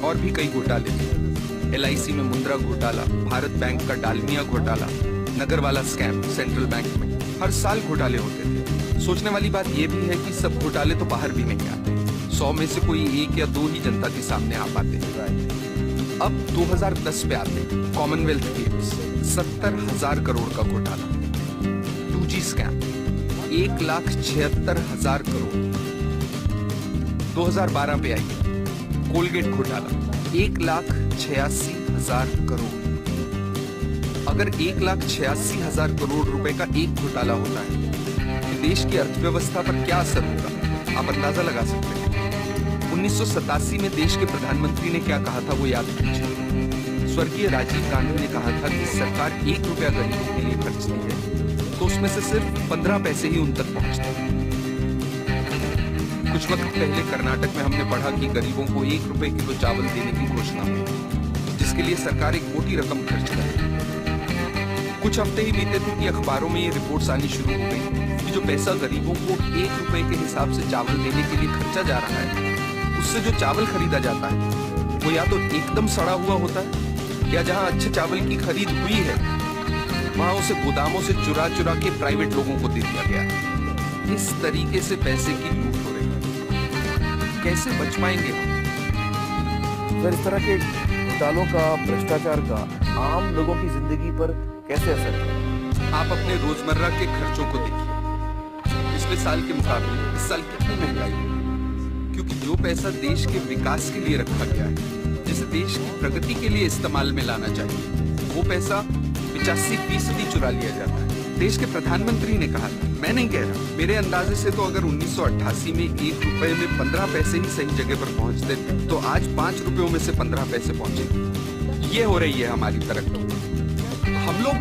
और भी कई घोटाले थे। LIC में मुंद्रा घोटाला, भारत बैंक का डालमिया घोटाला, नगर वाला स्कैम सेंट्रल बैंक में, हर साल घोटाले होते थे। सोचने वाली बात यह भी है कि सब घोटाले तो बाहर भी नहीं आते, 100 में से कोई 1 या 2 ही जनता के सामने आ पाते हैं। अब 2010 पे आते हैं, कॉमनवेल्थ गेम्स, 70,000 करोड़ का घोटाला। 2G scam, 1,76,000 crore. 2012 पे आई कोलगेट घोटाला, 1,86,000 करोड़। अगर 1,86,000 करोड़ रुपए का एक घोटाला होता है तो देश की अर्थव्यवस्था पर क्या असर होगा, आप अंदाजा लगा सकते हैं। 1987 में देश के प्रधानमंत्री ने क्या कहा था वो याद कीजिए। स्वर्गीय राजीव गांधी ने कहा था कि सरकार 1 रुपया गरीबों के लिए खर्चती है तो उसमें से सिर्फ 15 पैसे ही उन तक पहुंचते हैं। कुछ वक्त पहले कर्नाटक में हमने पढ़ा कि गरीबों को 1 रुपए किलो चावल देने की घोषणा हुई, जिसके लिए सरकार एक मोटी रकम खर्च करे। कुछ हफ्ते ही बीते थे कि अखबारों में ये रिपोर्ट्स आनी शुरू हो गई कि जो पैसा गरीबों को 1 रुपए के हिसाब से चावल देने के लिए खर्चा जा रहा है, उससे जो चावल खरीदा जाता है वो या तो एकदम सड़ा हुआ होता है या जहां अच्छे चावल की खरीद हुई है वहां उसे गोदामों से चुरा चुरा के प्राइवेट लोगों को दे दिया गया है। इस तरीके से पैसे की लूट हो रही है, कैसे बच पाएंगे हम? सर, इस तरह के घोटालों का, भ्रष्टाचार का आम लोगों की जिंदगी पर कैसे असर है? आप अपने रोजमर्रा के खर्चों को देखिए, पिछले साल के मुकाबले इस साल कितनी महंगाई है, क्योंकि जो पैसा देश के विकास के लिए रखा गया है, जिसे देश की प्रगति के लिए इस्तेमाल में लाना चाहिए, वो पैसा 85% चुरा लिया जाता है। देश के प्रधानमंत्री ने कहा था, मैं नहीं कह रहा, मेरे अंदाजे से तो अगर 1988 में 1 रुपए में 15 पैसे ही सही जगह पर पहुंचते थे तो आज 5 रुपयों में से 15 पैसे पहुंचेंगे। ये हो रही है हमारी तरक्की। हम लोग,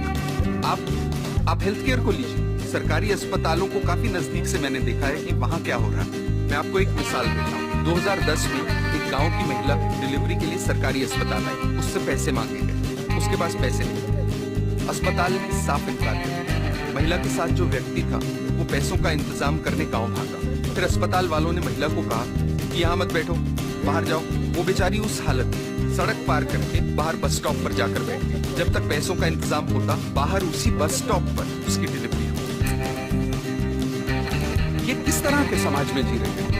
आप हेल्थ केयर को लीजिए, सरकारी अस्पतालों को काफी नजदीक से मैंने देखा है कि वहां क्या हो रहा है। मैं आपको एक मिसाल देता हूँ। 2010 में एक गांव की महिला डिलीवरी के लिए सरकारी अस्पताल आई, उससे पैसे मांगे गए, उसके पास पैसे नहीं, अस्पताल ने साफ इनकार किया। महिला के साथ जो व्यक्ति था वो पैसों का इंतजाम करने गांव भागा। फिर अस्पताल वालों ने महिला को कहा कि यहाँ मत बैठो, बाहर जाओ। वो बेचारी उस हालत में सड़क पार करके बाहर बस स्टॉप पर जाकर बैठ गई। जब तक पैसों का इंतजाम होता, बाहर उसी बस स्टॉप पर उसकी डिलीवरी हुई। ये किस तरह के समाज में जी रहे हैं?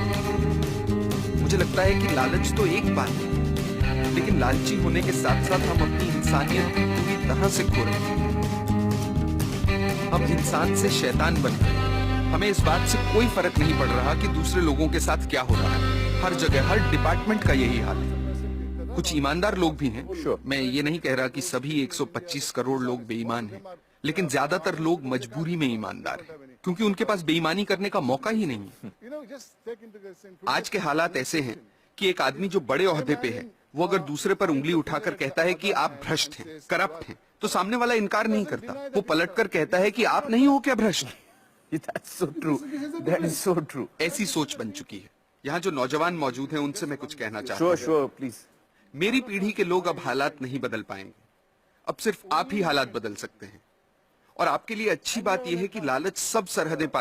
मुझे लगता है कि लालच तो एक बात है, लेकिन लालची होने के साथ साथ हम अपनी इंसानियत पूरी तरह से खो रहे हैं। हम इंसान से शैतान बन गए। हमें इस बात से कोई फर्क नहीं पड़ रहा कि दूसरे लोगों के साथ क्या हो रहा है। हर जगह, हर डिपार्टमेंट का यही हाल है। कुछ ईमानदार लोग भी हैं, मैं ये नहीं कह रहा कि सभी 125 करोड़ लोग बेईमान हैं, लेकिन ज्यादातर लोग मजबूरी में ईमानदार हैं, क्योंकि उनके पास बेईमानी करने का मौका ही नहीं है। आज के हालात ऐसे हैं कि एक आदमी जो बड़े ओहदे पे है, वो अगर दूसरे पर उंगली उठाकर कहता है कि आप भ्रष्ट हैं, करप्ट हैं, तो सामने वाला इनकार नहीं करता, वो पलटकर कहता है कि आप नहीं हो क्या भ्रष्ट? That's so true. That is so true. ऐसी सोच बन चुकी है। यहाँ जो नौजवान मौजूद हैं उनसे मैं कुछ कहना चाहता हूँ। Sure, please. मेरी पीढ़ी के लोग अब हालात नहीं बदल पाएंगे, अब सिर्फ आप ही हालात बदल सकते हैं। और आपके लिए अच्छी बात यह है कि लालच सब सरहदें पार